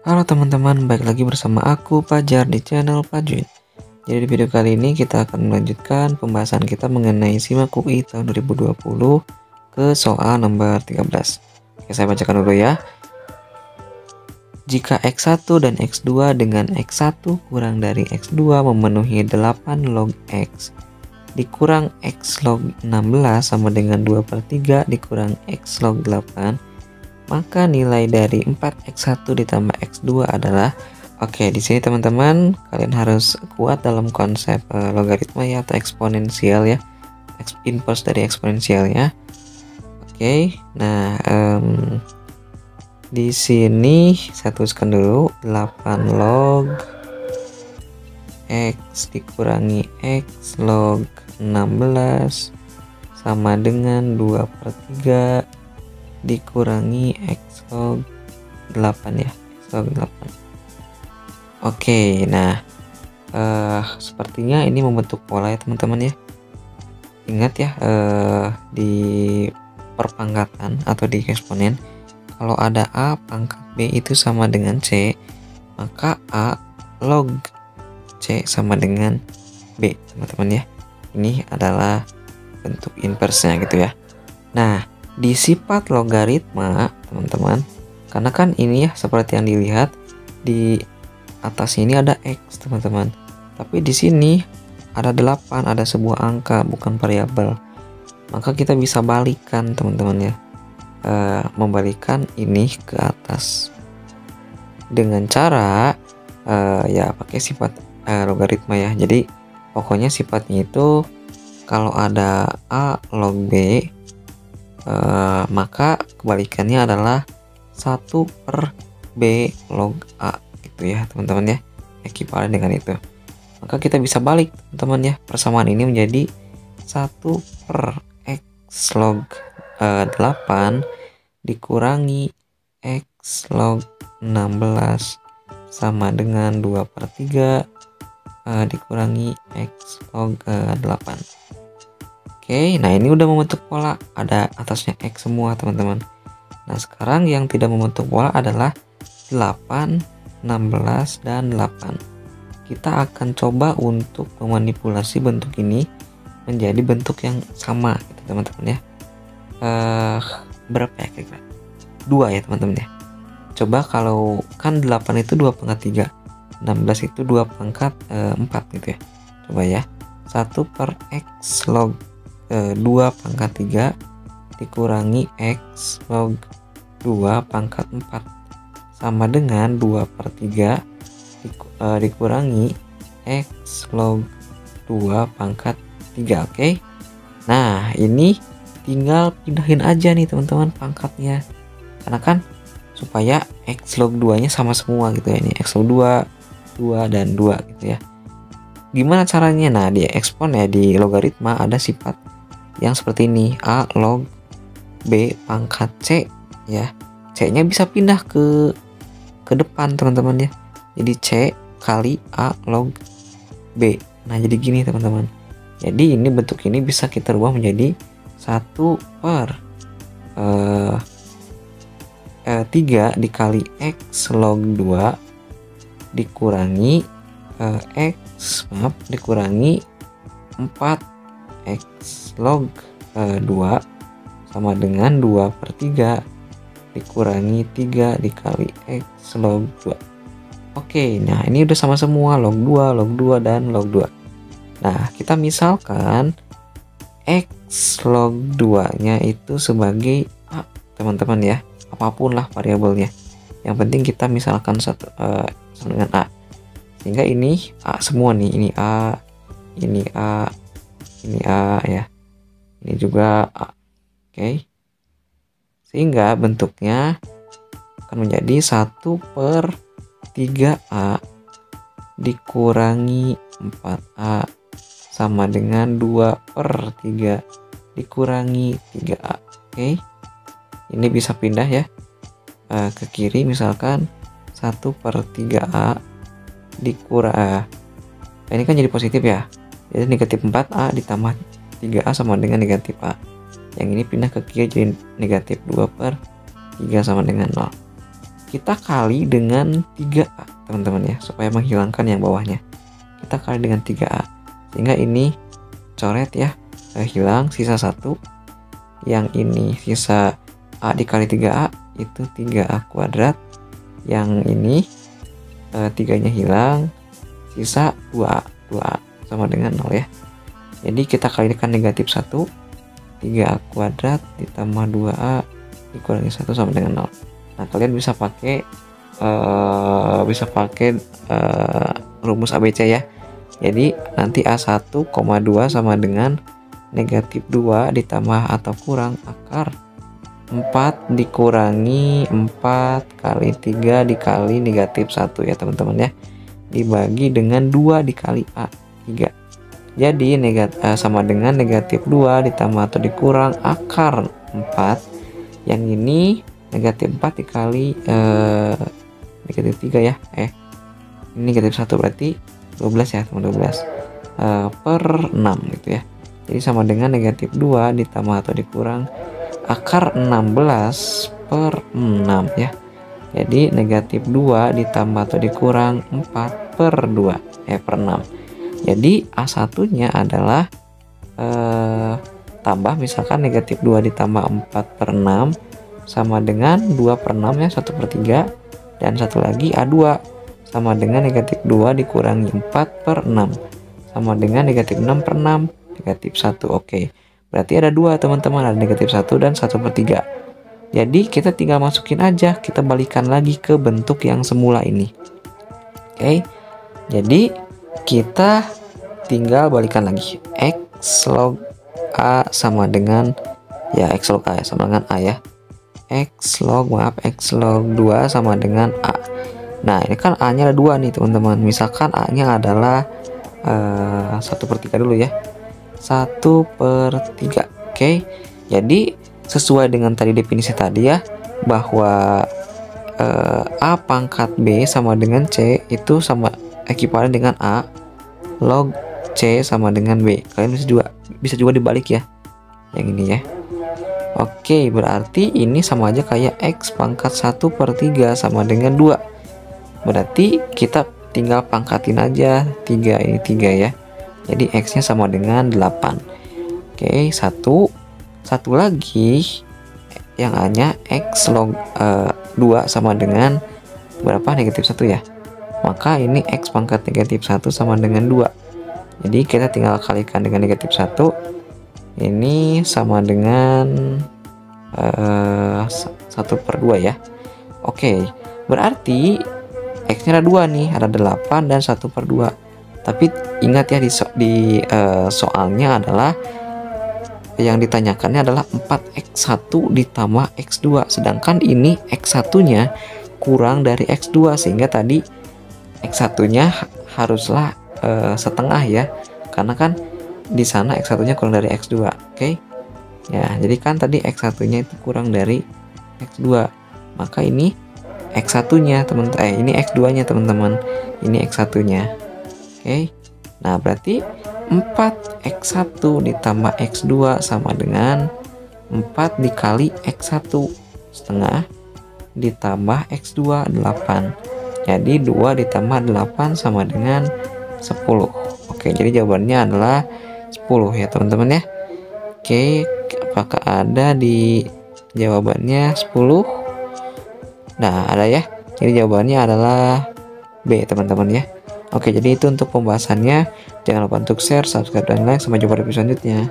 Halo teman-teman, balik lagi bersama aku Fajar di channel Fajwin. Jadi di video kali ini kita akan melanjutkan pembahasan kita mengenai SIMAK UI tahun 2020 ke soal nomor 13. Oke, saya bacakan dulu ya. Jika X1 dan X2 dengan X1 kurang dari X2 memenuhi 8 log X dikurang X log 16 sama dengan 2/3 dikurang X log 8, maka nilai dari 4x1 ditambah x2 adalah, oke, di sini teman-teman kalian harus kuat dalam konsep logaritma ya, atau eksponensial ya, inverse dari eksponensialnya. Oke, nah di sini saya tuliskan dulu 8 log x dikurangi x log 16 sama dengan 2/3 dikurangi x log 8 ya, x log 8. Oke, nah sepertinya ini membentuk pola ya teman-teman ya. Ingat ya, di perpangkatan atau di eksponen, kalau ada a pangkat b itu sama dengan c, maka a log c sama dengan b teman-teman ya. Ini adalah bentuk inversenya gitu ya. Nah, di sifat logaritma teman-teman, karena kan ini ya seperti yang dilihat di atas ini ada x teman-teman, tapi di sini ada 8, ada sebuah angka bukan variabel, maka kita bisa balikan teman-teman ya, membalikan ini ke atas dengan cara ya pakai sifat logaritma ya. Jadi pokoknya sifatnya itu kalau ada a log b, maka kebalikannya adalah 1/b log a gitu ya teman-teman ya, ekivalen dengan itu. Maka kita bisa balik teman-teman ya, persamaan ini menjadi 1/x log 8 dikurangi x log 16 sama dengan 2/3 dikurangi x log 8. Oke, nah ini udah membentuk pola, ada atasnya X semua teman-teman. Nah sekarang yang tidak membentuk pola adalah 8, 16, dan 8. Kita akan coba untuk memanipulasi bentuk ini menjadi bentuk yang sama gitu teman-teman ya. Berapa ya kira-kira? 2 ya teman-teman ya. Coba kalau kan 8 itu 2/3, 16 itu 2/4 gitu ya. Coba ya, 1/x log 2/3 dikurangi x log 2/4 sama dengan 2/3 dikurangi x log 2/3. Oke, nah ini tinggal pindahin aja nih teman-teman pangkatnya, karena kan supaya x log 2 nya sama semua gitu ya. Ini x log 2 dan 2 gitu ya. Gimana caranya? Nah di ekspon ya, di logaritma ada sifat yang seperti ini, a log b pangkat c ya. C nya bisa pindah ke depan teman-teman ya, jadi c kali a log b. Nah jadi gini teman-teman, jadi ini bentuk ini bisa kita rubah menjadi 1/3 dikali x log 2 dikurangi dikurangi 4x log 2 sama dengan 2/3 dikurangi 3 dikali x log 2. Oke, nah ini udah sama semua, log 2, dan log 2. Nah kita misalkan x log 2 nya itu sebagai a teman-teman ya, apapun lah variabelnya, yang penting kita misalkan sama dengan a, sehingga ini a semua nih, ini a, ini a, ini a ya, ini juga a. Oke, sehingga bentuknya akan menjadi 1/3a dikurangi 4a sama dengan 2/3 dikurangi 3a. Oke, ini bisa pindah ya ke kiri, misalkan 1/3a dikurang, ini kan jadi positif ya, jadi negatif 4a ditambah 3a sama dengan negatif a. Yang ini pindah ke kiri jadi negatif 2/3 sama dengan 0. kita kali dengan 3A teman-teman ya, supaya menghilangkan yang bawahnya. Kita kali dengan 3A, sehingga ini coret ya, hilang, sisa 1. Yang ini sisa A dikali 3A itu 3A kuadrat. Yang ini 3-nya hilang, sisa 2A. 2A sama dengan 0 ya. Jadi kita kalikan negatif 1, 3A kuadrat ditambah 2A dikurangi 1 sama dengan 0. Nah, kalian bisa pakai rumus ABC ya. Jadi nanti A1,2 sama dengan negatif 2 ditambah atau kurang akar 4 dikurangi 4 kali 3 dikali negatif 1 ya teman-teman ya, dibagi dengan 2 dikali A 3. Jadi sama dengan negatif 2 ditambah atau dikurang akar 4. Yang ini negatif 4 dikali negatif 3 ya. Ini negatif 1 berarti 12 ya teman, 12 per 6 gitu ya. Jadi sama dengan negatif 2 ditambah atau dikurang akar 16 per 6 ya. Jadi negatif 2 ditambah atau dikurang 4 per 2 per 6. Jadi A1 nya adalah tambah misalkan negatif 2 ditambah 4 per 6 sama dengan 2 per 6 ya, 1 per 3. Dan satu lagi A2 sama dengan negatif 2 dikurangi 4 per 6 sama dengan negatif 6 per 6 negatif 1. Oke, berarti ada 2 teman-teman, ada negatif 1 dan 1 per 3. Jadi kita tinggal masukin aja, kita balikan lagi ke bentuk yang semula ini. Oke, jadi kita tinggal balikan lagi, X log A sama dengan ya, X log A ya, sama dengan A ya. X log 2 sama dengan A. Nah, ini kan A nya ada 2 nih teman-teman. Misalkan A nya adalah 1 per 3 dulu ya, 1 per 3. Oke, jadi sesuai dengan tadi definisi tadi ya, bahwa A pangkat B sama dengan C itu sama ekivalen dengan A log C sama dengan B. Kalian bisa juga dibalik ya, yang ini ya. Oke, berarti ini sama aja kayak X pangkat 1 per 3 sama dengan 2. Berarti kita tinggal pangkatin aja 3, ini 3 ya. Jadi X nya sama dengan 8. Oke, satu lagi yang A nya X log 2 sama dengan berapa? Negatif 1 ya. Maka ini X pangkat negatif 1 sama dengan 2. Jadi kita tinggal kalikan dengan negatif 1. Ini sama dengan 1 per 2 ya. Oke, berarti X nya ada 2 nih, ada 8 dan 1 per 2. Tapi ingat ya, di soalnya adalah yang ditanyakannya adalah 4x1 ditambah x2, sedangkan ini x1 nya kurang dari x2, sehingga tadi x1 nya haruslah setengah ya, karena kan di sana x1 nya kurang dari x2. Oke ya, jadi kan tadi x1 nya itu kurang dari x2, maka ini x1 nya teman-teman, ini x2 nya teman-teman, ini x1 nya. Oke, nah berarti 4x1 ditambah x2 sama dengan 4 dikali x1 setengah ditambah x2 8. Jadi 2 ditambah 8 sama dengan 10. Oke, jadi jawabannya adalah 10 ya teman-teman ya. Oke, apakah ada di jawabannya 10? Nah, ada ya. Jadi jawabannya adalah B teman-teman ya. Oke, jadi itu untuk pembahasannya. Jangan lupa untuk share, subscribe, dan like. Sampai jumpa di video selanjutnya.